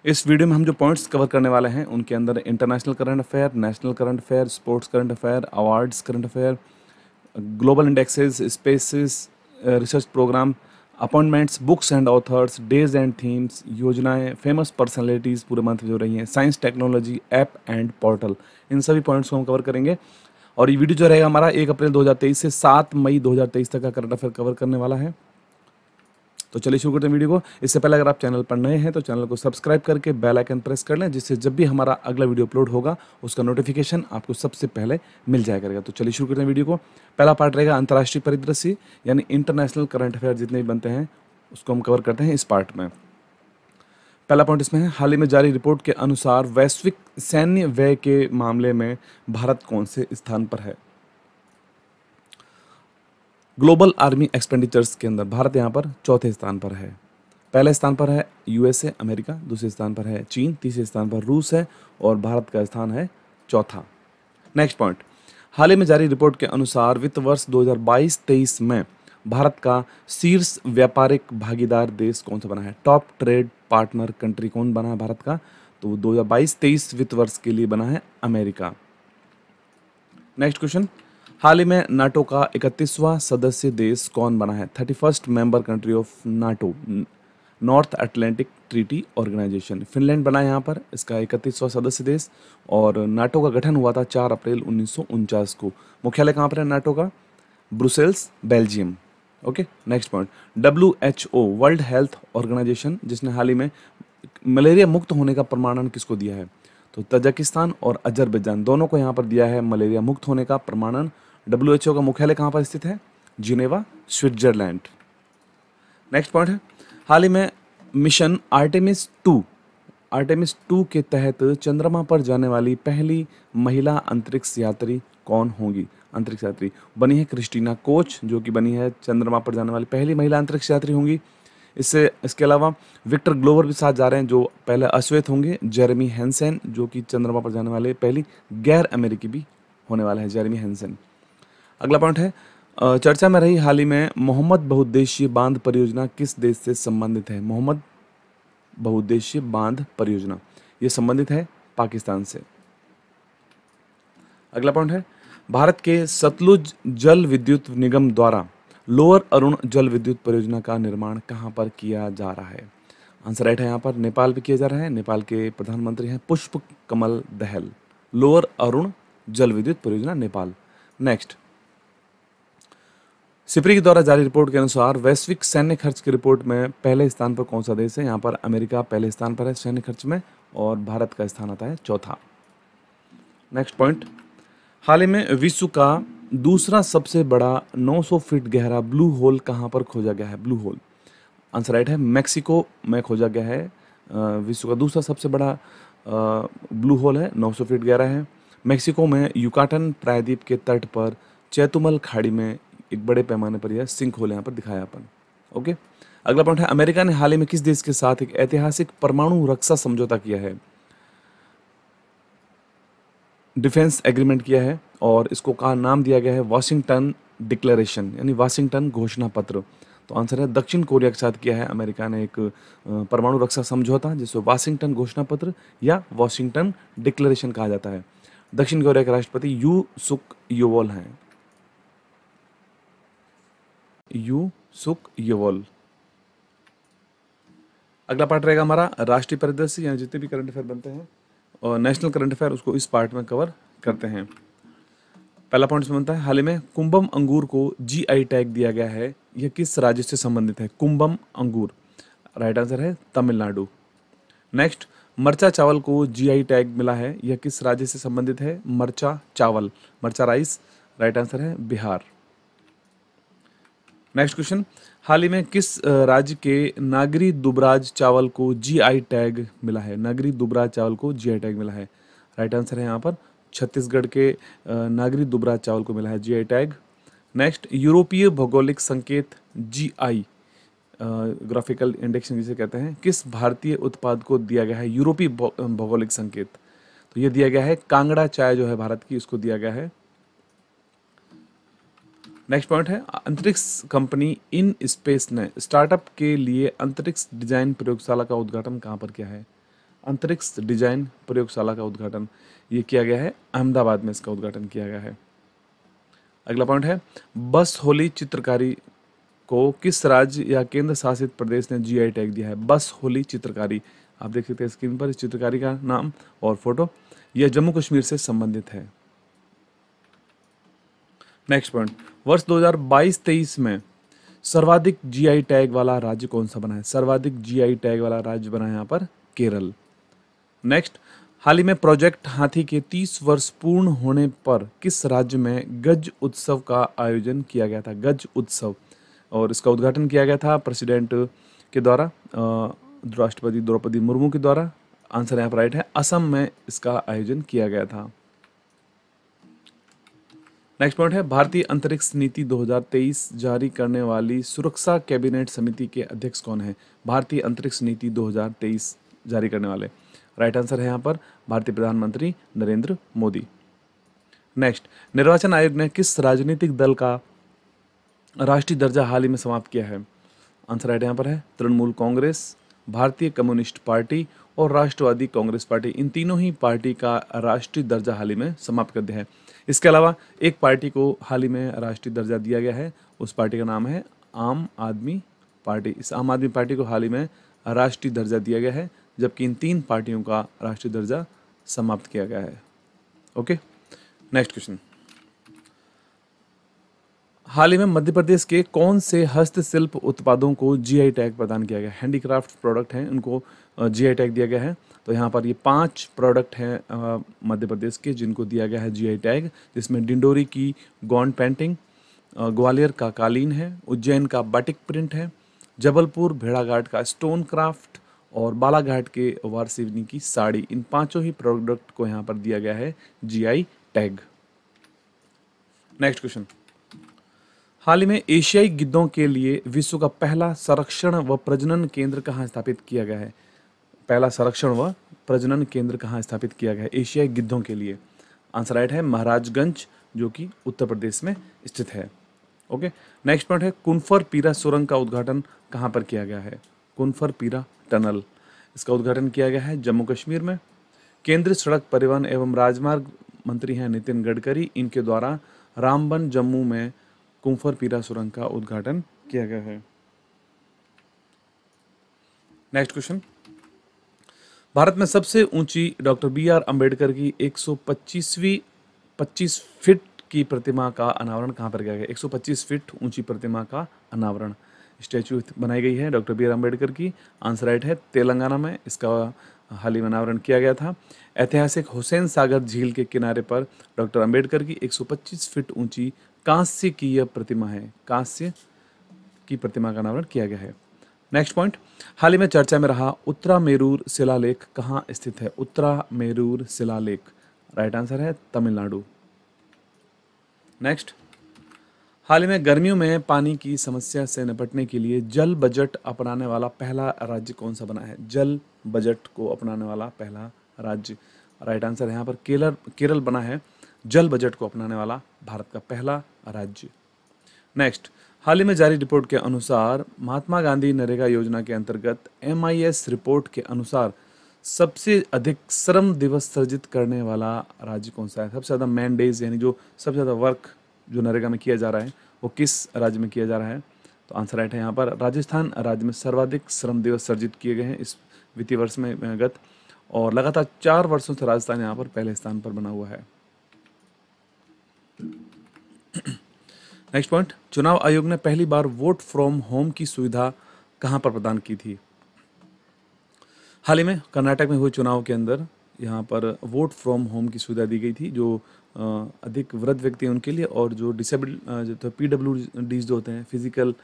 इस वीडियो में हम जो पॉइंट्स कवर करने वाले हैं उनके अंदर international current affair, national current affair, sports current affair, awards current affair, global indexes, species, research program, appointments, books and authors, days and themes, योजनाएं, फेमस पर्सनैलिटीज़ पूरे मंथ में जो रही हैं, science, technology, app and portal, इन सभी points को हम कवर करेंगे। और ये वीडियो जो रहेगा हमारा 1 अप्रैल 2023 से 7 मई 2023 तक का करंट अफेयर कवर करने वाला है। तो चलिए शुरू करते हैं वीडियो को। इससे पहले अगर आप चैनल पर नए हैं तो चैनल को सब्सक्राइब करके बेल आइकन प्रेस कर लें, जिससे जब भी हमारा अगला वीडियो अपलोड होगा उसका नोटिफिकेशन आपको सबसे पहले मिल जाया करेगा। तो चलिए शुरू करते हैं वीडियो को। पहला पार्ट रहेगा अंतर्राष्ट्रीय परिदृश्य, यानी इंटरनेशनल करंट अफेयर जितने भी बनते हैं उसको हम कवर करते हैं इस पार्ट में। पहला पॉइंट इसमें है, हाल ही में जारी रिपोर्ट के अनुसार वैश्विक सैन्य व्यय के मामले में भारत कौन से स्थान पर है। ग्लोबल आर्मी एक्सपेंडिचर्स के अंदर भारत यहाँ पर चौथे स्थान पर है। पहले स्थान पर है यूएसए अमेरिका, दूसरे स्थान पर है चीन, तीसरे स्थान पर रूस है और भारत का स्थान है चौथा। नेक्स्ट पॉइंट, हाल ही में जारी रिपोर्ट के अनुसार वित्त वर्ष 2022-23 में भारत का शीर्ष व्यापारिक भागीदार देश कौन सा बना है। टॉप ट्रेड पार्टनर कंट्री कौन बना है भारत का, तो 2022-23 वित्त वर्ष के लिए बना है अमेरिका। नेक्स्ट क्वेश्चन, हाल ही में नाटो का 31वां सदस्य देश कौन बना है। 31st member country of NATO, North Atlantic Treaty Organization, Finland बना है यहाँ पर इसका 31वां सदस्य देश। और नाटो का गठन हुआ था 4 अप्रैल 1949 को। मुख्यालय कहाँ पर है नाटो का, Brussels, Belgium. Okay, next point, WHO World Health Organization जिसने हाल ही में मलेरिया मुक्त होने का प्रमाणन किसको दिया है, तो तजाकिस्तान और अजरबैजान दोनों को यहाँ पर दिया है मलेरिया मुक्त होने का प्रमाणन। WHO का मुख्यालय कहाँ पर स्थित है, जिनेवा, स्विट्जरलैंड। नेक्स्ट पॉइंट है, हाल ही में मिशन आर्टेमिस 2 के तहत चंद्रमा पर जाने वाली पहली महिला अंतरिक्ष यात्री कौन होंगी। अंतरिक्ष यात्री बनी है क्रिस्टीना कोच, जो कि बनी है चंद्रमा पर जाने वाली पहली महिला अंतरिक्ष यात्री होंगी। इसके अलावा विक्टर ग्लोवर भी साथ जा रहे हैं, जो पहले अश्वेत होंगे। जेरेमी हैंसन, जो कि चंद्रमा पर जाने वाले पहली गैर अमेरिकी भी होने वाला है, जेरेमी हैंसन। अगला पॉइंट है, चर्चा में रही हाल ही में मोहम्मद बहुउद्देशीय बांध परियोजना किस देश से संबंधित है। मोहम्मद बहुउद्देशीय बांध परियोजना ये संबंधित है पाकिस्तान से। अगला पॉइंट है, भारत के सतलुज जल विद्युत निगम द्वारा लोअर अरुण जल विद्युत परियोजना का निर्माण कहाँ पर किया जा रहा है। आंसर राइट है यहाँ पर नेपाल पे किया जा रहा है। नेपाल के प्रधानमंत्री हैं पुष्प कमल दहल। लोअर अरुण जल विद्युत परियोजना नेपाल। नेक्स्ट, सिप्री के द्वारा जारी रिपोर्ट के अनुसार वैश्विक सैन्य खर्च की रिपोर्ट में पहले स्थान पर कौन सा देश है। यहाँ पर अमेरिका पहले स्थान पर है सैन्य खर्च में और भारत का स्थान आता है चौथा। नेक्स्ट पॉइंट, हाल ही में विश्व का दूसरा सबसे बड़ा 900 फीट गहरा ब्लू होल कहाँ पर खोजा गया है। ब्लू होल, आंसर राइट है मैक्सिको में खोजा गया है। विश्व का दूसरा सबसे बड़ा ब्लू होल है, 900 फीट गहरा है। मैक्सिको में युकाटन प्रायद्वीप के तट पर चैतुमल खाड़ी में एक बड़े पैमाने पर यह सिंक होल यहाँ पर दिखाया अपन। ओके, अगला पॉइंट है, अमेरिका ने हाल ही में किस देश के साथ एक ऐतिहासिक परमाणु रक्षा समझौता किया है। डिफेंस एग्रीमेंट किया है और इसको का नाम दिया गया है वाशिंगटन डिक्लेरेशन, यानी वाशिंगटन घोषणा पत्र। तो आंसर है दक्षिण कोरिया के साथ किया है अमेरिका ने एक परमाणु रक्षा समझौता, जिसको वाशिंगटन घोषणा पत्र या वाशिंगटन डिक्लेरेशन कहा जाता है। दक्षिण कोरिया के राष्ट्रपति यू सुक योवोल हैं। यू सुक योवोल। अगला पार्ट रहेगा हमारा राष्ट्रीय परिदृश्य, यानी जितने भी करंट अफेयर बनते हैं और नेशनल करंट अफेयर उसको इस पार्ट में कवर करते हैं। पहला पॉइंट इसमें बनता है, हाल ही में कुंभम अंगूर को GI टैग दिया गया है, यह किस राज्य से संबंधित है। कुंभम अंगूर, राइट आंसर है तमिलनाडु। नेक्स्ट, मरचा चावल को GI टैग मिला है, यह किस राज्य से संबंधित है। मरचा चावल, मरचा राइस, राइट आंसर है बिहार। नेक्स्ट क्वेश्चन, हाल ही में किस राज्य के नागरी दुबराज चावल को GI टैग मिला है। नागरी दुबराज चावल को GI टैग मिला है, राइट आंसर है यहाँ पर छत्तीसगढ़ के नागरी दुबराज चावल को मिला है GI टैग। नेक्स्ट, यूरोपीय भौगोलिक संकेत GI ग्राफिकल इंडेक्शन जिसे कहते हैं, किस भारतीय उत्पाद को दिया गया है। यूरोपीय भौगोलिक संकेत, तो ये दिया गया है कांगड़ा चाय जो है भारत की, उसको दिया गया है। नेक्स्ट पॉइंट है, अंतरिक्ष कंपनी इन स्पेस ने स्टार्टअप के लिए अंतरिक्ष डिजाइन प्रयोगशाला का उद्घाटन कहाँ पर किया है। अंतरिक्ष डिजाइन प्रयोगशाला का उद्घाटन ये किया गया है, अहमदाबाद में इसका उद्घाटन किया गया है। अगला पॉइंट है, बस होली चित्रकारी को किस राज्य या केंद्र शासित प्रदेश ने जीआई टैग दिया है? बस होली चित्रकारी, आप देख सकते हैं स्क्रीन पर इस चित्रकारी का नाम और फोटो, यह जम्मू कश्मीर से संबंधित है। नेक्स्ट पॉइंट, वर्ष 2022-23 में सर्वाधिक जीआई टैग वाला राज्य कौन सा बना है? सर्वाधिक जीआई टैग वाला राज्य बना है यहाँ पर केरल। नेक्स्ट, हाल ही में प्रोजेक्ट हाथी के 30 वर्ष पूर्ण होने पर किस राज्य में गज उत्सव का आयोजन किया गया था? गज उत्सव, और इसका उद्घाटन किया गया था प्रेसिडेंट के द्वारा, राष्ट्रपति द्रौपदी मुर्मू के द्वारा। आंसर यहाँ पर राइट है, असम में इसका आयोजन किया गया था। नेक्स्ट पॉइंट है, भारतीय अंतरिक्ष नीति 2023 जारी करने वाली सुरक्षा कैबिनेट समिति के अध्यक्ष कौन है? भारतीय अंतरिक्ष नीति 2023 जारी करने वाले, राइट आंसर है यहाँ पर भारतीय प्रधानमंत्री नरेंद्र मोदी। नेक्स्ट, निर्वाचन आयोग ने किस राजनीतिक दल का राष्ट्रीय दर्जा हाल ही में समाप्त किया है? आंसर राइट यहाँ पर है तृणमूल कांग्रेस, भारतीय कम्युनिस्ट पार्टी और राष्ट्रवादी कांग्रेस पार्टी, इन तीनों ही पार्टी का राष्ट्रीय दर्जा हाल ही में समाप्त कर दिया है। इसके अलावा एक पार्टी को हाल ही में राष्ट्रीय दर्जा दिया गया है, उस पार्टी का नाम है आम आदमी पार्टी। इस आम आदमी पार्टी को हाल ही में राष्ट्रीय दर्जा दिया गया है, जबकि इन 3 पार्टियों का राष्ट्रीय दर्जा समाप्त किया गया है। ओके, नेक्स्ट क्वेश्चन, हाल ही में मध्य प्रदेश के कौन से हस्तशिल्प उत्पादों को जीआई टैग प्रदान किया गया? हैंडीक्राफ्ट प्रोडक्ट हैं, उनको जीआई टैग दिया गया है। तो यहाँ पर ये 5 प्रोडक्ट हैं मध्य प्रदेश के जिनको दिया गया है जीआई टैग, जिसमें डिंडोरी की गोंड पेंटिंग, ग्वालियर का कालीन है, उज्जैन का बाटिक प्रिंट है, जबलपुर भेड़ाघाट का स्टोन क्राफ्ट और बालाघाट के वारसिवनी की साड़ी, इन 5 ही प्रोडक्ट को यहाँ पर दिया गया है जीआई टैग। नेक्स्ट क्वेश्चन, हाल ही में एशियाई गिद्धों के लिए विश्व का पहला संरक्षण व प्रजनन केंद्र कहाँ स्थापित किया गया है? पहला संरक्षण व प्रजनन केंद्र कहाँ स्थापित किया गया है एशियाई गिद्धों के लिए? आंसर राइट है महाराजगंज, जो कि उत्तर प्रदेश में स्थित है। ओके, नेक्स्ट पॉइंट है, कुनफर पीरा सुरंग का उद्घाटन कहाँ पर किया गया है? कुनफर पीरा टनल, इसका उद्घाटन किया गया है जम्मू कश्मीर में। केंद्रीय सड़क परिवहन एवं राजमार्ग मंत्री हैं नितिन गडकरी, इनके द्वारा रामबन जम्मू में कुनफर पीरा सुरंग का उद्घाटन किया गया है। नेक्स्ट क्वेश्चन, भारत में सबसे ऊंची डॉक्टर बी.आर. अंबेडकर की 125 फीट की प्रतिमा का अनावरण कहाँ पर किया गया? 125 फीट ऊंची प्रतिमा का अनावरण, स्टैचू बनाई गई है डॉक्टर बी.आर. अंबेडकर की। आंसर राइट है तेलंगाना में इसका हाल ही में अनावरण किया गया था। ऐतिहासिक हुसैन सागर झील के किनारे पर डॉक्टर अंबेडकर की 125 फीट ऊंची कांस्य की यह प्रतिमा है, कांस्य की प्रतिमा का अनावरण किया गया है। नेक्स्ट पॉइंट, हाल ही में चर्चा में रहा उत्तरामेरूर शिलालेख कहाँ स्थित है? उत्तरामेरूर शिलालेख, राइट आंसर है तमिलनाडु। नेक्स्ट, हाल ही में गर्मियों में पानी की समस्या से निपटने के लिए जल बजट अपनाने वाला पहला राज्य कौन सा बना है? जल बजट को अपनाने वाला पहला राज्य, राइट आंसर यहाँ पर केरल बना है जल बजट को अपनाने वाला भारत का पहला राज्य। नेक्स्ट, हाल ही में जारी रिपोर्ट के अनुसार महात्मा गांधी नरेगा योजना के अंतर्गत MIS रिपोर्ट के अनुसार सबसे अधिक श्रम दिवस सृजित करने वाला राज्य कौन सा है? सबसे ज़्यादा मैन डेज, यानी जो सबसे ज़्यादा वर्क जो नरेगा में किया जा रहा है वो किस राज्य में किया जा रहा है? तो आंसर राइट है यहाँ पर राजस्थान राज्य में सर्वाधिक श्रम दिवस सृजित किए गए हैं इस वित्तीय वर्ष में गत, और लगातार 4 वर्षों से राजस्थान यहाँ पर पहले स्थान पर बना हुआ है। नेक्स्ट पॉइंट, चुनाव आयोग ने पहली बार वोट फ्रॉम होम की सुविधा कहां पर प्रदान की थी? हाल ही में कर्नाटक में हुए चुनाव के अंदर यहां पर वोट फ्रॉम होम की सुविधा दी गई थी, जो अधिक वृद्ध व्यक्ति हैं उनके लिए, और जो डिसेबल्ड जो तो PWD जो होते हैं, फिजिकल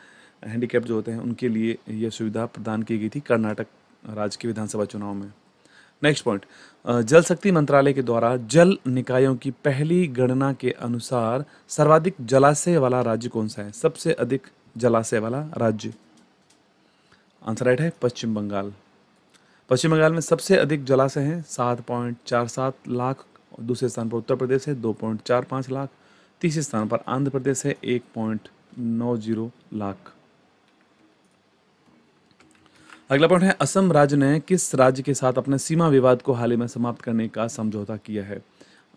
हैंडीकैप जो होते हैं, उनके लिए यह सुविधा प्रदान की गई थी कर्नाटक राज्य के विधानसभा चुनाव में। नेक्स्ट पॉइंट, जल शक्ति मंत्रालय के द्वारा जल निकायों की पहली गणना के अनुसार सर्वाधिक जलाशय वाला राज्य कौन सा है? सबसे अधिक जलाशय वाला राज्य, आंसर राइट है पश्चिम बंगाल। पश्चिम बंगाल में सबसे अधिक जलाशय हैं 7.47 लाख, दूसरे स्थान पर उत्तर प्रदेश है 2.45 लाख, तीसरे स्थान पर आंध्र प्रदेश है 1.90 लाख। अगला पॉइंट है असम राज्य ने किस राज्य के साथ अपने सीमा विवाद को हाल ही में समाप्त करने का समझौता किया है?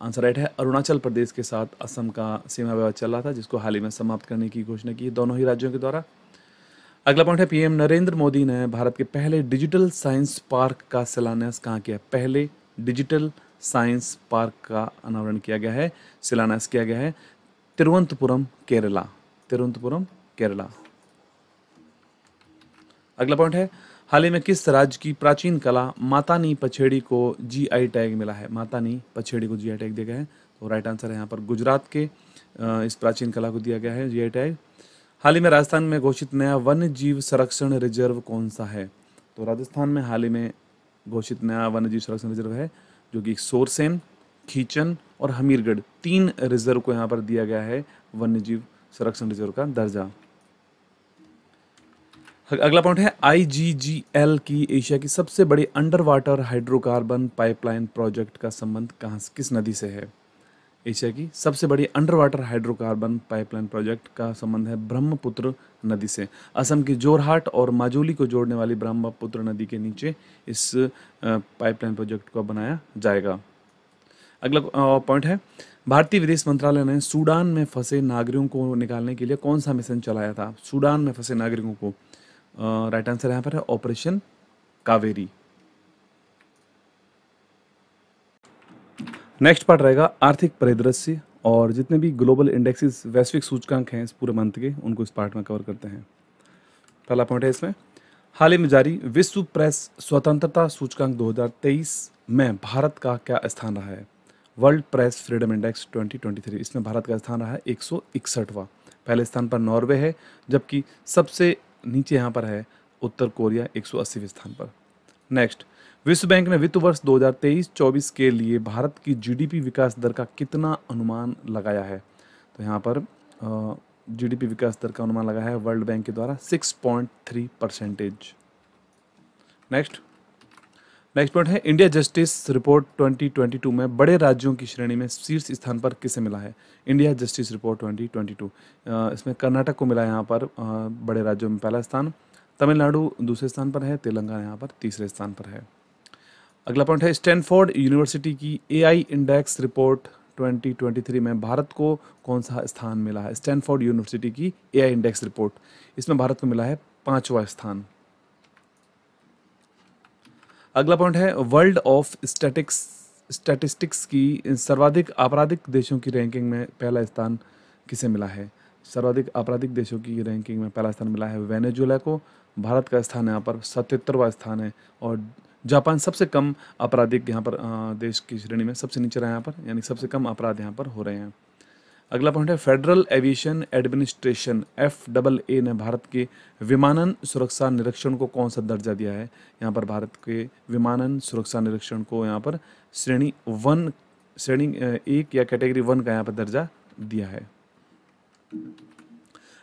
आंसर राइट है अरुणाचल प्रदेश के साथ असम का सीमा विवाद चल रहा था, जिसको हाल ही में समाप्त करने की घोषणा की दोनों ही राज्यों के द्वारा। अगला पॉइंट है पीएम नरेंद्र मोदी ने भारत के पहले डिजिटल साइंस पार्क का शिलान्यास कहाँ किया? पहले डिजिटल साइंस पार्क का अनावरण किया गया है, शिलान्यास किया गया है तिरुवनंतपुरम केरला। तिरुवनंतपुरम केरला। अगला पॉइंट है हाल ही में किस राज्य की प्राचीन कला मातानी पछेड़ी को जीआई टैग मिला है? मातानी पछेड़ी को जीआई टैग दिया गया है, तो राइट आंसर है यहाँ पर गुजरात के इस प्राचीन कला को दिया गया है जीआई टैग। हाल ही में राजस्थान में घोषित नया वन्य जीव संरक्षण रिजर्व कौन सा है? तो राजस्थान में हाल ही में घोषित नया वन्य जीव संरक्षण रिजर्व है, जो कि सोरसेन, खीचन और हमीरगढ़ 3 रिजर्व को यहाँ पर दिया गया है वन्य जीव संरक्षण रिजर्व का दर्जा। अगला पॉइंट है आईजीजीएल की एशिया की सबसे बड़ी under water hydrocarbon pipeline project का संबंध किस नदी से है? एशिया की सबसे बड़ी under water hydrocarbon pipeline project का संबंध है ब्रह्मपुत्र नदी से। असम की जोरहाट और माजुली को जोड़ने वाली ब्रह्मपुत्र नदी के नीचे इस पाइपलाइन प्रोजेक्ट को बनाया जाएगा। अगला पॉइंट है भारतीय विदेश मंत्रालय ने सूडान में फंसे नागरिकों को निकालने के लिए कौन सा मिशन चलाया था? सूडान में फंसे नागरिकों को राइट आंसर यहाँ पर है ऑपरेशन कावेरी। नेक्स्ट पार्ट रहेगा आर्थिक परिदृश्य, और जितने भी ग्लोबल इंडेक्सेस वैश्विक सूचकांक हैं इस पूरे मंथ के, उनको इस पार्ट में कवर करते हैं। पहला पॉइंट है इसमें हाल ही में जारी विश्व प्रेस स्वतंत्रता सूचकांक 2023 में भारत का क्या स्थान रहा है? वर्ल्ड प्रेस फ्रीडम इंडेक्स 2023, इसमें भारत का स्थान रहा है 161वां। पहले स्थान पर नॉर्वे है, जबकि सबसे नीचे यहाँ पर है उत्तर कोरिया 180वें स्थान पर। नेक्स्ट, विश्व बैंक ने वित्त वर्ष 2023-24 के लिए भारत की जीडीपी विकास दर का कितना अनुमान लगाया है? तो यहाँ पर जीडीपी विकास दर का अनुमान लगाया है वर्ल्ड बैंक के द्वारा 6.3%। नेक्स्ट पॉइंट है इंडिया जस्टिस रिपोर्ट 2022 में बड़े राज्यों की श्रेणी में शीर्ष स्थान पर किसे मिला है? इंडिया जस्टिस रिपोर्ट 2022, इसमें कर्नाटक को मिला है यहाँ पर बड़े राज्यों में पहला स्थान, तमिलनाडु दूसरे स्थान पर है, तेलंगाना यहाँ पर तीसरे स्थान पर है। अगला पॉइंट है स्टैनफोर्ड यूनिवर्सिटी की एआई इंडेक्स रिपोर्ट 2023 में भारत को कौन सा स्थान मिला है? स्टैनफोर्ड यूनिवर्सिटी की एआई इंडेक्स रिपोर्ट, इसमें भारत को मिला है 5वां स्थान। अगला पॉइंट है वर्ल्ड ऑफ स्टैटिस्टिक्स की सर्वाधिक आपराधिक देशों की रैंकिंग में पहला स्थान किसे मिला है? सर्वाधिक आपराधिक देशों की रैंकिंग में पहला स्थान मिला है वेनेजुएला को। भारत का स्थान यहाँ पर 77वां स्थान है, और जापान सबसे कम आपराधिक यहाँ पर देश की श्रेणी में सबसे नीचे रहा है यहाँ पर, यानी सबसे कम अपराध यहाँ पर हो रहे हैं। अगला पॉइंट है फेडरल एविएशन एडमिनिस्ट्रेशन FAA ने भारत के विमानन सुरक्षा निरीक्षण को कौन सा दर्जा दिया है? यहाँ पर भारत के विमानन सुरक्षा निरीक्षण को यहाँ पर श्रेणी 1 या कैटेगरी 1 का यहाँ पर दर्जा दिया है।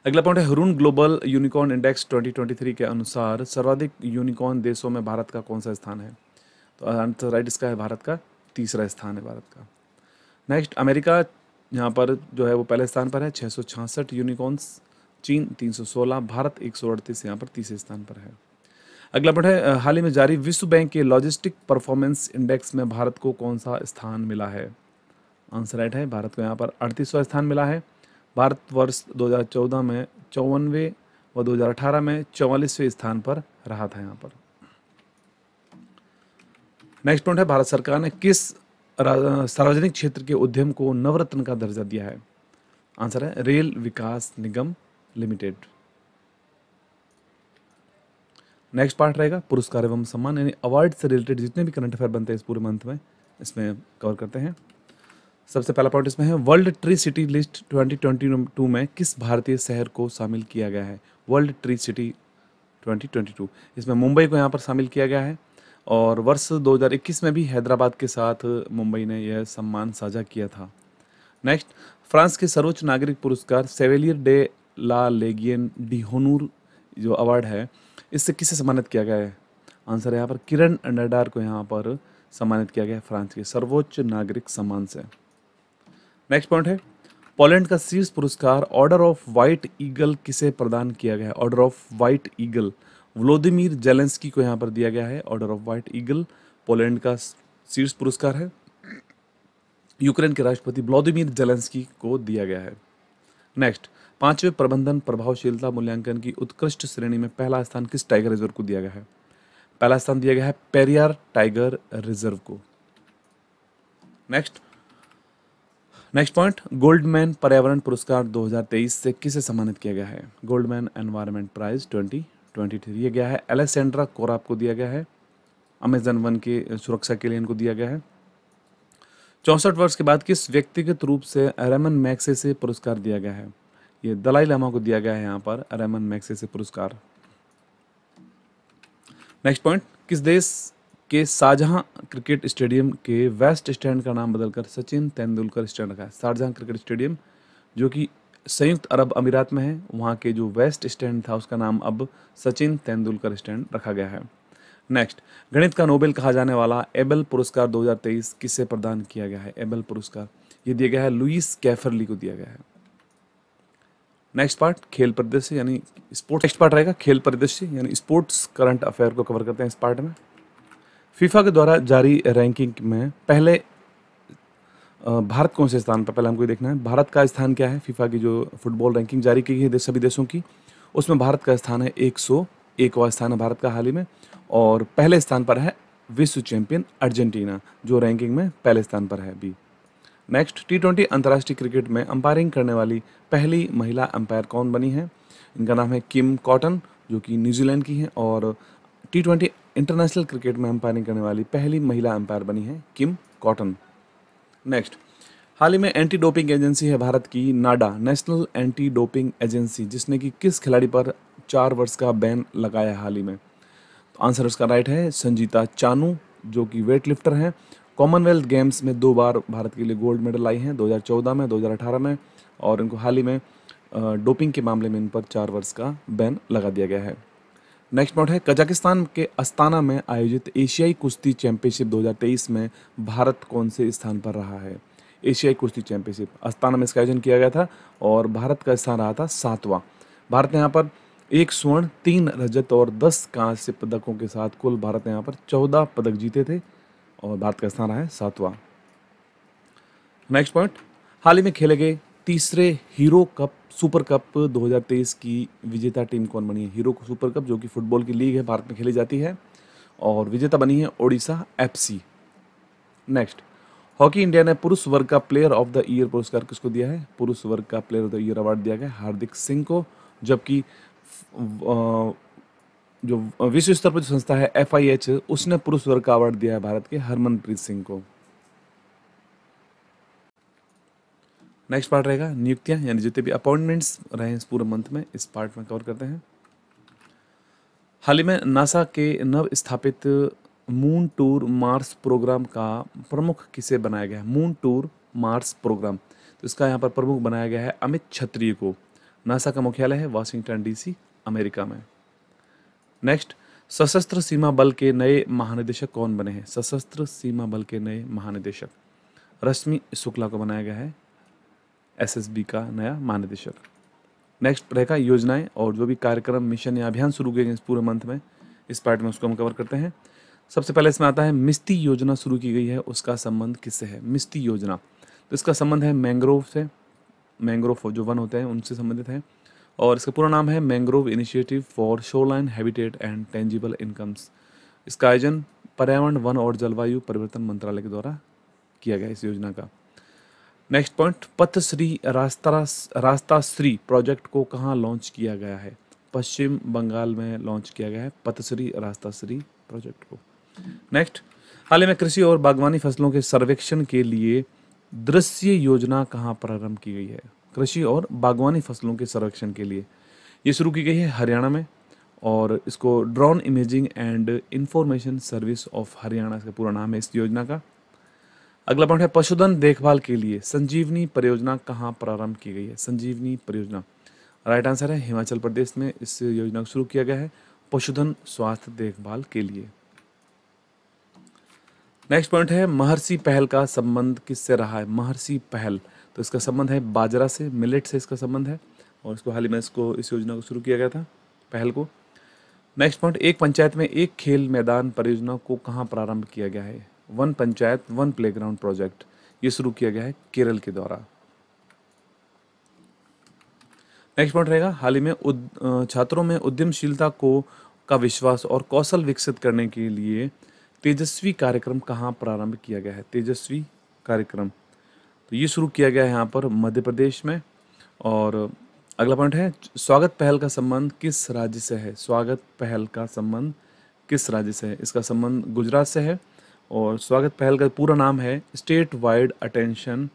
अगला पॉइंट है हुरून ग्लोबल यूनिकॉर्न इंडेक्स 2023 के अनुसार सर्वाधिक यूनिकॉर्न देशों में भारत का कौन सा स्थान है? तो आंसर राइट इसका है भारत का तीसरा स्थान है भारत का। नेक्स्ट, अमेरिका यहाँ पर जो है वो पहले स्थान पर है 666 यूनिकॉर्न्स, चीन 316, भारत 138 यहाँ पर तीसरे स्थान पर है। अगला पॉइंट है हाल ही में जारी विश्व बैंक के लॉजिस्टिक परफॉर्मेंस इंडेक्स में भारत को कौन सा स्थान मिला है? आंसर राइट है भारत को यहाँ पर 38वां स्थान मिला है। भारत वर्ष 2014 में 54वें व 2018 में 44वें स्थान पर रहा था यहाँ पर। नेक्स्ट पॉइंट है भारत सरकार ने किस सार्वजनिक क्षेत्र के उद्यम को नवरत्न का दर्जा दिया है? आंसर है रेल विकास निगम लिमिटेड। नेक्स्ट पार्ट रहेगा पुरस्कार एवं सम्मान, यानी अवार्ड से रिलेटेड जितने भी करंट अफेयर बनते हैं इस पूरे मंथ में, इसमें कवर करते हैं। सबसे पहला पॉइंट इसमें है वर्ल्ड ट्री सिटी लिस्ट 2022 में किस भारतीय शहर को शामिल किया गया है? वर्ल्ड ट्री सिटी 2022, इसमें मुंबई को यहाँ पर शामिल किया गया है, और वर्ष 2021 में भी हैदराबाद के साथ मुंबई ने यह सम्मान साझा किया था। नेक्स्ट, फ्रांस के सर्वोच्च नागरिक पुरस्कार सेवेलियर डे ला लेगियन डी होनूर जो अवार्ड है, इससे किसे सम्मानित किया गया है? आंसर है यहाँ पर किरण अंडरडार को यहाँ पर सम्मानित किया गया है फ्रांस के सर्वोच्च नागरिक सम्मान से। नेक्स्ट पॉइंट है पोलैंड का शीर्ष पुरस्कार ऑर्डर ऑफ व्हाइट ईगल किसे प्रदान किया गया है? Order of white eagle, Vladimir Zelensky को यहाँ पर दिया गया है order of white eagle, Poland का शीर्ष पुरस्कार है। यूक्रेन के राष्ट्रपति व्लादिमीर जेलेंस्की को दिया गया है। नेक्स्ट, 5वें प्रबंधन प्रभावशीलता मूल्यांकन की उत्कृष्ट श्रेणी में पहला स्थान किस टाइगर रिजर्व को दिया गया है? पहला स्थान दिया गया है पेरियार टाइगर रिजर्व को। नेक्स्ट पॉइंट, गोल्डमैन पर्यावरण पुरस्कार 2023 से किसे सम्मानित किया गया है? गोल्डमैन एनवायरनमेंट प्राइज 2023 दिया गया है एलेसेंड्रा कोराप को दिया गया है। अमेजन वन के सुरक्षा के लिए इनको दिया गया है। 64 वर्ष के बाद किस व्यक्तिगत रूप से रेमन मैग्सेसे पुरस्कार दिया गया है? ये दलाई लामा को दिया गया है यहाँ पर रेमन मैग्सेसे पुरस्कार। नेक्स्ट पॉइंट, किस देश के शाहजहां क्रिकेट स्टेडियम के वेस्ट स्टैंड का नाम बदलकर सचिन तेंदुलकर स्टैंड रखा है? शाहजहां क्रिकेट स्टेडियम जो कि संयुक्त अरब अमीरात में है, वहाँ के जो वेस्ट स्टैंड था उसका नाम अब सचिन तेंदुलकर स्टैंड रखा गया है। नेक्स्ट, गणित का नोबेल कहा जाने वाला एबेल पुरस्कार 2023 किसे प्रदान किया गया है? एबेल पुरस्कार ये दिया गया है लुईस कैफरली को दिया गया है। नेक्स्ट पार्ट, खेल परिदृश्य यानी स्पोर्ट्स। नेक्स्ट पार्ट रहेगा खेल परिदृश्य यानी स्पोर्ट्स करंट अफेयर को कवर करते हैं इस पार्ट में। फीफा के द्वारा जारी रैंकिंग में पहले भारत कौन से स्थान पर? पहले हमको देखना है भारत का स्थान क्या है। फीफा की जो फुटबॉल रैंकिंग जारी की गई है सभी देशों की, उसमें भारत का स्थान है 101वां स्थान है भारत का हाल ही में। और पहले स्थान पर है विश्व चैंपियन अर्जेंटीना जो रैंकिंग में पहले स्थान पर है भी। नेक्स्ट, T20 अंतर्राष्ट्रीय क्रिकेट में अंपायरिंग करने वाली पहली महिला अंपायर कौन बनी है? इनका नाम है किम कॉटन जो कि न्यूजीलैंड की हैं। और T20 इंटरनेशनल क्रिकेट में अंपायरिंग करने वाली पहली महिला अंपायर बनी है किम कॉटन। नेक्स्ट, हाल ही में एंटी डोपिंग एजेंसी है भारत की नाडा, नेशनल एंटी डोपिंग एजेंसी, जिसने कि किस खिलाड़ी पर 4 वर्ष का बैन लगाया हाल ही में? तो आंसर उसका राइट है संजीता चानू जो कि वेट लिफ्टर हैं। कॉमनवेल्थ गेम्स में 2 बार भारत के लिए गोल्ड मेडल आई हैं, 2014 में, 2018 में। और इनको हाल ही में डोपिंग के मामले में इन पर 4 वर्ष का बैन लगा दिया गया है। नेक्स्ट नोट है, कजाकिस्तान के अस्ताना में आयोजित एशियाई कुश्ती चैंपियनशिप 2023 में भारत कौन से स्थान पर रहा है? एशियाई कुश्ती चैंपियनशिप अस्ताना में इसका आयोजन किया गया था और भारत का स्थान रहा था 7वां। भारत ने यहाँ पर 1 स्वर्ण, 3 रजत और 10 कांस्य पदकों के साथ कुल भारत ने यहाँ पर 14 पदक जीते थे और भारत का स्थान रहा है 7वां। नेक्स्ट पॉइंट, हाल ही में खेले गए तीसरे हीरो कप सुपर कप 2023 की विजेता टीम कौन बनी है? हीरो सुपर कप जो कि फुटबॉल की लीग है भारत में खेली जाती है और विजेता बनी है Odisha FC। Next, hockey India ने पुरुष वर्ग का प्लेयर ऑफ द ईयर पुरस्कार किसको दिया है? पुरुष वर्ग का player of the year award दिया गया हार्दिक सिंह को, जबकि जो विश्व स्तर पर जो संस्था है FIH उसने पुरुष वर्ग का अवार्ड दिया है भारत के हरमनप्रीत सिंह को। नेक्स्ट पार्ट रहेगा नियुक्तियां यानी जितने भी अपॉइंटमेंट्स रहे इस पूरे मंथ में, इस पार्ट में कवर करते हैं। हाल ही में नासा के नव स्थापित मून टूर मार्स प्रोग्राम का प्रमुख किसे बनाया गया है? मून टूर मार्स प्रोग्राम, तो इसका यहाँ पर प्रमुख बनाया गया है अमित क्षत्रिय को। नासा का मुख्यालय है वाशिंगटन DC अमेरिका में। नेक्स्ट, सशस्त्र सीमा बल के नए महानिदेशक कौन बने हैं? सशस्त्र सीमा बल के नए महानिदेशक रश्मि शुक्ला को बनाया गया है SSB का नया महानिदेशक। नेक्स्ट रहेगा योजनाएं और जो भी कार्यक्रम मिशन या अभियान शुरू किए गए इस पूरे मंथ में, इस पार्ट में उसको हम कवर करते हैं। सबसे पहले इसमें आता है मिस्टी योजना शुरू की गई है, उसका संबंध किससे है? मिस्टी योजना, तो इसका संबंध है मैंग्रोव से, मैंग्रोव जो वन होते हैं उनसे संबंधित है और इसका पूरा नाम है mangrove initiative for shoreline habitat and tangible incomes. इसका आयोजन पर्यावरण, वन और जलवायु परिवर्तन मंत्रालय के द्वारा किया गया इस योजना का। नेक्स्ट पॉइंट, पथश्री रास्ताश्री प्रोजेक्ट को कहाँ लॉन्च किया गया है? पश्चिम बंगाल में लॉन्च किया गया है पथश्री रास्ताश्री प्रोजेक्ट को। नेक्स्ट, हाल ही में कृषि और बागवानी फसलों के सर्वेक्षण के लिए दृश्य योजना कहाँ प्रारंभ की गई है? कृषि और बागवानी फसलों के सर्वेक्षण के लिए ये शुरू की गई है हरियाणा में और इसको drone imaging and information service of Haryana इसका पूरा नाम है इस योजना का। अगला पॉइंट है पशुधन देखभाल के लिए संजीवनी परियोजना कहाँ प्रारंभ की गई है? संजीवनी परियोजना राइट आंसर है हिमाचल प्रदेश में इस योजना को शुरू किया गया है पशुधन स्वास्थ्य देखभाल के लिए। नेक्स्ट पॉइंट है महर्षि पहल का संबंध किससे रहा है? महर्षि पहल, तो इसका संबंध है बाजरा से, मिलेट से इसका संबंध है और इसको हाल ही में इस योजना को शुरू किया गया था पहल को। नेक्स्ट पॉइंट, एक पंचायत में एक खेल मैदान परियोजना को कहाँ प्रारंभ किया गया है? One panchayat one playground project, ये शुरू किया गया है केरल के द्वारा। नेक्स्ट पॉइंट रहेगा, हाल ही में छात्रों में उद्यमशीलता को का विश्वास और कौशल विकसित करने के लिए तेजस्वी कार्यक्रम कहाँ प्रारंभ किया गया है? तेजस्वी कार्यक्रम, तो ये शुरू किया गया है यहाँ पर मध्य प्रदेश में। और अगला पॉइंट है, स्वागत पहल का संबंध किस राज्य से है? स्वागत पहल का संबंध किस राज्य से है? इसका संबंध गुजरात से है। और स्वागत पहल का पूरा नाम है state wide attention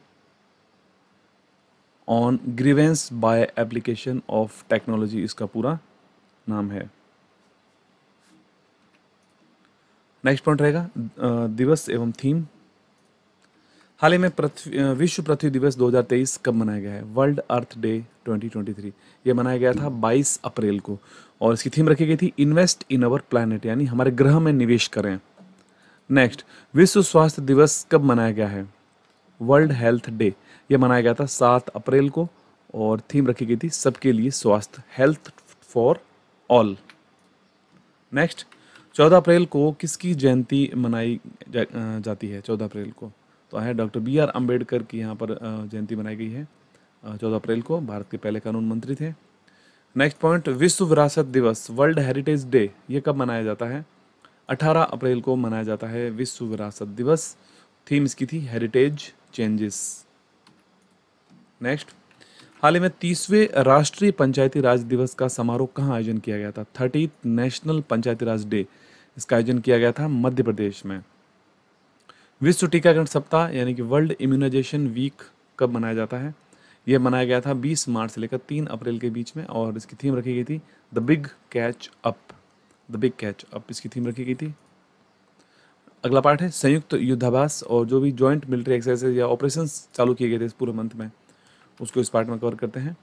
on grievance by application of technology, इसका पूरा नाम है। नेक्स्ट पॉइंट रहेगा दिवस एवं थीम। हाल ही में विश्व पृथ्वी दिवस 2023 कब मनाया गया है? वर्ल्ड अर्थ डे 2023, ये मनाया गया था 22 अप्रैल को। और इसकी थीम रखी गई थी इन्वेस्ट इन अवर प्लैनेट, यानी हमारे ग्रह में निवेश करें। नेक्स्ट, विश्व स्वास्थ्य दिवस कब मनाया गया है? वर्ल्ड हेल्थ डे, ये मनाया गया था 7 अप्रैल को। और थीम रखी गई थी सबके लिए स्वास्थ्य, हेल्थ फॉर ऑल। नेक्स्ट, 14 अप्रैल को किसकी जयंती मनाई जाती है? 14 अप्रैल को तो है डॉक्टर BR अम्बेडकर की यहाँ पर जयंती मनाई गई है 14 अप्रैल को। भारत के पहले कानून मंत्री थे। नेक्स्ट पॉइंट, विश्व विरासत दिवस वर्ल्ड हेरिटेज डे, ये कब मनाया जाता है? 18 अप्रैल को मनाया जाता है विश्व विरासत दिवस। थीम इसकी थी हेरिटेज चेंजेस। नेक्स्ट, हाल ही में 30वें राष्ट्रीय पंचायती राज दिवस का समारोह कहाँ आयोजन किया गया था? 30th नेशनल पंचायती राज डे, इसका आयोजन किया गया था मध्य प्रदेश में। विश्व टीकाकरण सप्ताह यानी कि वर्ल्ड इम्यूनाइजेशन वीक कब मनाया जाता है? यह मनाया गया था 20 मार्च से लेकर 3 अप्रैल के बीच में। और इसकी थीम रखी गई थी the big catch up, the big catch up इसकी थीम रखी गई थी। अगला पार्ट है संयुक्त युद्धाभ्यास, और जो भी जॉइंट मिलिट्री एक्सरसाइज या ऑपरेशंस चालू किए गए थे इस पूरे मंथ में, उसको इस पार्ट में कवर करते हैं।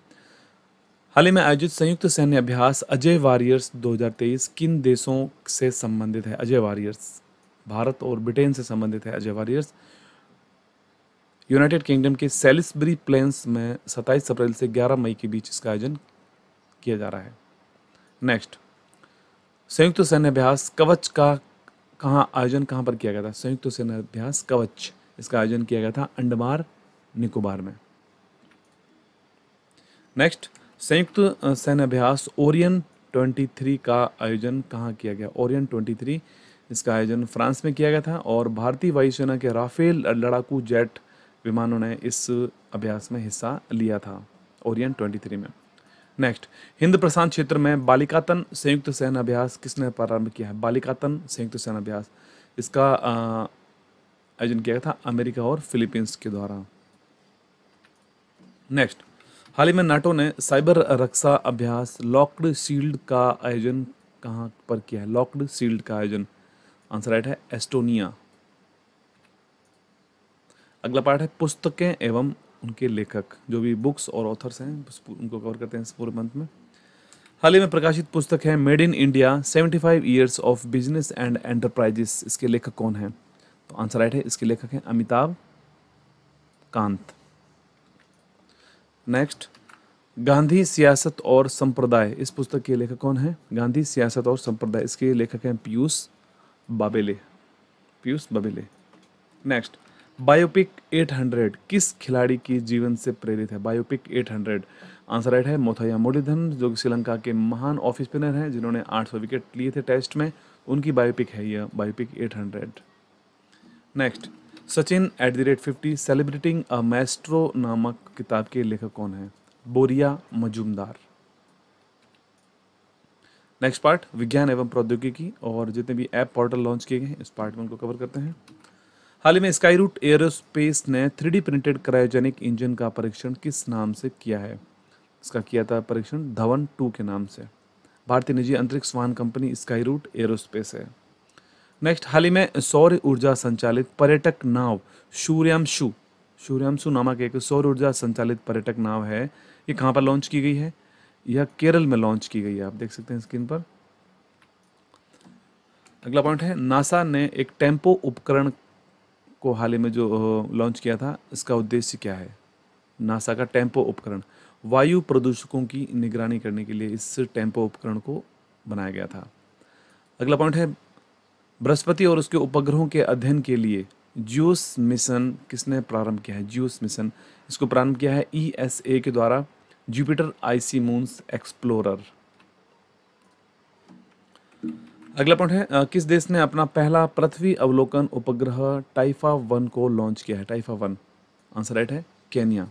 हाल ही में आयोजित संयुक्त सैन्य अभ्यास अजय वॉरियर्स 2023 किन देशों से संबंधित है? अजय वॉरियर्स भारत और ब्रिटेन से संबंधित है अजय वॉरियर्स। यूनाइटेड किंगडम के सैलिसबरी प्लेन्स में 27 अप्रैल से 11 मई के बीच इसका आयोजन किया जा रहा है। नेक्स्ट, संयुक्त सैन्य अभ्यास कवच का आयोजन कहाँ पर किया गया था? संयुक्त सैन्य अभ्यास कवच, इसका आयोजन किया गया था अंडमान निकोबार में। नेक्स्ट, संयुक्त सैन्य अभ्यास ओरियन 23 का आयोजन कहाँ किया गया? ओरियन 23, इसका आयोजन फ्रांस में किया गया था। और भारतीय वायुसेना के राफेल लड़ाकू जेट विमानों ने इस अभ्यास में हिस्सा लिया था ओरियन 23 में। नेक्स्ट, हिंद प्रशांत क्षेत्र में बालिकातन संयुक्त सैन्य अभ्यास किसने प्रारंभ किया है? बालिकातन संयुक्त सैन्य अभ्यास, इसका आयोजन किया गया था अमेरिका और फिलीपींस के द्वारा। नेक्स्ट, हाल ही में नाटो ने साइबर रक्षा अभ्यास लॉक्ड शील्ड का आयोजन कहाँ पर किया है? लॉक्ड शील्ड का आयोजन, आंसर राइट है एस्टोनिया। अगला पार्ट है पुस्तकें एवं उनके लेखक, जो भी बुक्स और ऑथर्स हैं उनको कवर करते हैं इस पूरे मंथ में। हाल ही में प्रकाशित पुस्तक है made in India 75 years of business and enterprises, इसके लेखक कौन हैं? तो आंसर राइट है, इसके लेखक हैं अमिताभ कांत। नेक्स्ट, गांधी सियासत और संप्रदाय, इस पुस्तक के लेखक कौन हैं? गांधी सियासत और संप्रदाय, इसके लेखक हैं पीयूष बाबेले। नेक्स्ट, बायोपिक 800 किस खिलाड़ी की जीवन से प्रेरित है? बायोपिक 800, आंसर राइट है मुथैया मुरलीधरन, जो कि श्रीलंका के महान ऑफ स्पिनर हैं जिन्होंने 800 विकेट लिए थे टेस्ट में, उनकी बायोपिक है यह biopic 800। Next, Sachin @50 celebrating a Maestro नामक किताब के लेखक कौन है? बोरिया मजूमदार। नेक्स्ट पार्ट, विज्ञान एवं प्रौद्योगिकी और जितने भी ऐप पोर्टल लॉन्च किए गए हैं इस पार्ट में उनको कवर करते हैं। हाल ही में स्काईरूट एयरोस्पेस ने 3D प्रिंटेड क्रायोजेनिक इंजन का परीक्षण किस नाम से किया है? इसका किया था परीक्षण धवन 2 के नाम से। भारतीय निजी अंतरिक्ष वाहन कंपनी स्काईरूट एयरोस्पेस है। नेक्स्ट, हाल ही में सौर ऊर्जा संचालित पर्यटक नाव सूर्यांशु नामक एक सौर ऊर्जा संचालित पर्यटक नाव है, ये कहाँ पर लॉन्च की गई है? यह केरल में लॉन्च की गई है, आप देख सकते हैं स्क्रीन पर। अगला पॉइंट है नासा ने एक टेम्पो उपकरण को हाल ही में जो लॉन्च किया था, इसका उद्देश्य क्या है? नासा का टेम्पो उपकरण वायु प्रदूषकों की निगरानी करने के लिए इस टेम्पो उपकरण को बनाया गया था। अगला पॉइंट है बृहस्पति और उसके उपग्रहों के अध्ययन के लिए ज्यूस मिशन किसने प्रारंभ किया है? ज्यूस मिशन इसको प्रारंभ किया है ESA के द्वारा, जुपिटर आईसी मून्स एक्सप्लोरर। अगला पॉइंट है किस देश ने अपना पहला पृथ्वी अवलोकन उपग्रह टाइफा 1 को लॉन्च किया है? टाइफा 1 आंसर राइट है केन्या।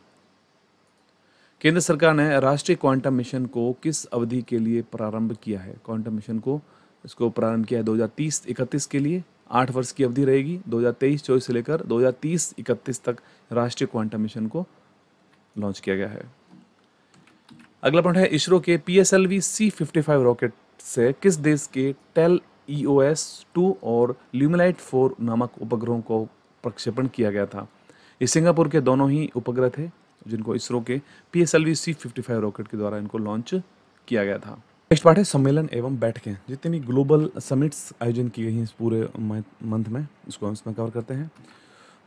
केंद्र सरकार ने राष्ट्रीय क्वांटम मिशन को किस अवधि के लिए प्रारंभ किया है? क्वांटम मिशन को इसको प्रारंभ किया है 2030-31 के लिए, 8 वर्ष की अवधि रहेगी। 2023-24 से लेकर 2030-31 तक राष्ट्रीय क्वांटम मिशन को लॉन्च किया गया है। अगला पॉइंट है इसरो के PSLV C55 रॉकेट से किस देश के टेल EOS-2 और ल्यूमिनाइट 4 नामक उपग्रहों को प्रक्षेपण किया गया था? ये सिंगापुर के दोनों ही उपग्रह थे जिनको इसरो के PSLV C55 रॉकेट के द्वारा इनको लॉन्च किया गया था। नेक्स्ट पार्ट है सम्मेलन एवं बैठकें। जितनी भी ग्लोबल समिट्स आयोजन की गई हैं इस पूरे मंथ में, इसको हम इसमें कवर करते हैं।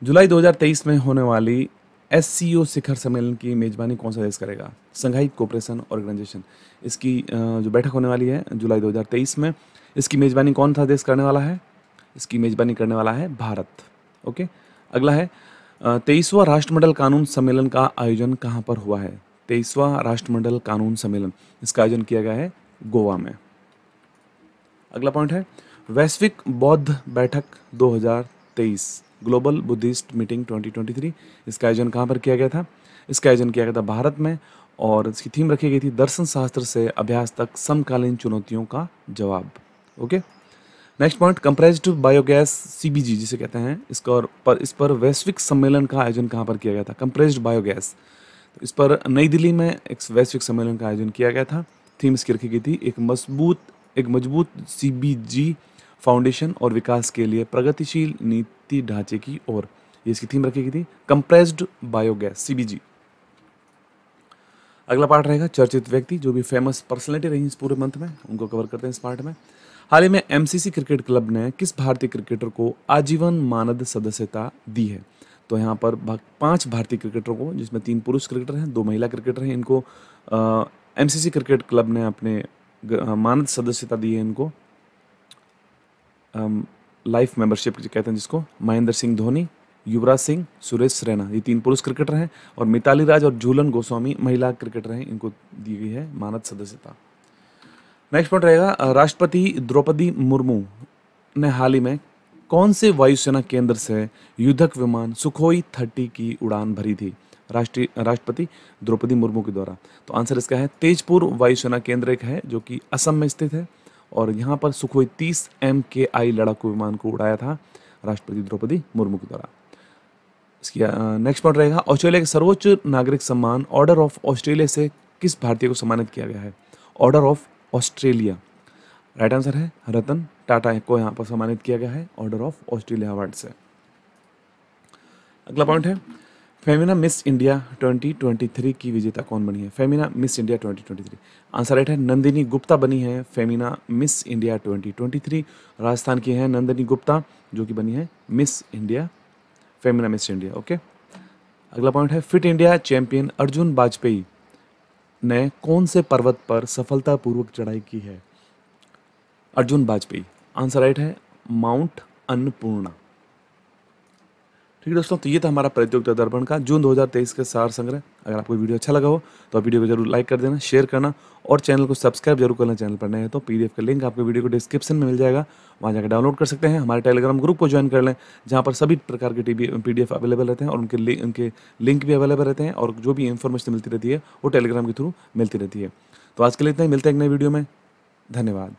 जुलाई 2023 में होने वाली SCO शिखर सम्मेलन की मेजबानी कौन सा देश करेगा? संघाई कोऑपरेशन ऑर्गेनाइजेशन। इसकी जो बैठक होने वाली है जुलाई 2023 में, इसकी मेजबानी कौन सा देश करने वाला है? इसकी मेजबानी करने वाला है भारत। ओके, अगला है 23वां राष्ट्रमंडल कानून सम्मेलन का आयोजन कहाँ पर हुआ है? 23वां राष्ट्रमंडल कानून सम्मेलन, इसका आयोजन किया गया है गोवा में। अगला पॉइंट है वैश्विक बौद्ध बैठक 2023, ग्लोबल बुद्धिस्ट मीटिंग 2023, इसका आयोजन कहाँ पर किया गया था? इसका आयोजन किया गया था भारत में और इसकी थीम रखी गई थी दर्शन शास्त्र से अभ्यास तक समकालीन चुनौतियों का जवाब। Okay, next point compressed biogas CBG जिसे कहते हैं, इस पर वैश्विक सम्मेलन का आयोजन कहाँ पर किया गया था? कंप्रेस्ड बायोगैस, तो इस पर नई दिल्ली में एक वैश्विक सम्मेलन का आयोजन किया गया था। थीम इसकी रखी गई थी एक मजबूत CBG फाउंडेशन और विकास के लिए प्रगतिशील नीति ढांचे की ओर, ये इसकी थीम रखी गई थी कंप्रेस्ड बायोगैस CBG। अगला पार्ट रहेगा चर्चित व्यक्ति, जो भी फेमस पर्सनैलिटी रही इस पूरे मंथ में, उनको कवर करते हैं इस पार्ट में। हाल ही में MCC क्रिकेट क्लब ने किस भारतीय क्रिकेटर को आजीवन मानद सदस्यता दी है? तो यहाँ पर 5 भारतीय क्रिकेटरों को, जिसमें 3 पुरुष क्रिकेटर हैं, 2 महिला क्रिकेटर हैं, इनको MCC क्रिकेट क्लब ने अपने मानद सदस्यता दी है इनको, लाइफ मेंबरशिप कहते हैं जिसको। महेंद्र सिंह धोनी, युवराज सिंह, सुरेश रैना, ये 3 पुरुष क्रिकेटर हैं और मिताली राज और झूलन गोस्वामी महिला क्रिकेटर हैं, इनको दी गई है मानद सदस्यता। नेक्स्ट पॉइंट रहेगा राष्ट्रपति द्रौपदी मुर्मू ने हाल ही में कौन से वायुसेना केंद्र से युद्धक विमान सुखोई 30 की उड़ान भरी थी? राष्ट्रपति द्रौपदी मुर्मू के द्वारा। तो आंसर इसका है तेजपुर वायुसेना केंद्र एक है जो कि असम में स्थित है और यहाँ पर सुखोई 30 MKI लड़ाकू विमान को उड़ाया था राष्ट्रपति द्रौपदी मुर्मू के द्वारा। इसकी नेक्स्ट पॉइंट रहेगा ऑस्ट्रेलिया के सर्वोच्च नागरिक सम्मान ऑर्डर ऑफ ऑस्ट्रेलिया से किस भारतीय को सम्मानित किया गया है? Order of Australia, right answer है रतन टाटा को यहाँ पर सम्मानित किया गया है ऑर्डर ऑफ ऑस्ट्रेलिया अवार्ड से। अगला पॉइंट है फेमिना मिस इंडिया 2023 की विजेता कौन बनी है? Femina miss India 2023, answer right है नंदिनी गुप्ता बनी है फेमिना मिस इंडिया 2023। राजस्थान की है नंदिनी गुप्ता जो कि बनी है miss India, Femina miss India. Okay, अगला पॉइंट है fit India champion Arjun Vajpayee ने कौन से पर्वत पर सफलतापूर्वक चढ़ाई की है? अर्जुन वाजपेयी, आंसर राइट है माउंट अन्नपूर्णा। ठीक है दोस्तों, तो ये था हमारा प्रतियोगिता दर्पण का जून 2023 के सार संग्रह। अगर आपको वीडियो अच्छा लगा हो तो आप वीडियो को जरूर लाइक कर देना, शेयर करना और चैनल को सब्सक्राइब जरूर करना। चैनल पर नए हैं तो PDF का लिंक आपको वीडियो को डिस्क्रिप्शन में मिल जाएगा, वहाँ जाकर डाउनलोड कर सकते हैं। हमारे टेलीग्राम ग्रुप को ज्वाइन कर लें जहाँ पर सभी प्रकार के PDF अवेलेबल रहते हैं और उनके लिंक भी अवेलेबल रहते हैं और जो भी इन्फॉर्मेशन मिलती रहती है वो टेलीग्राम के थ्रू मिलती रहती है। तो आज के लिए इतना ही, मिलते हैं एक नई वीडियो में। धन्यवाद।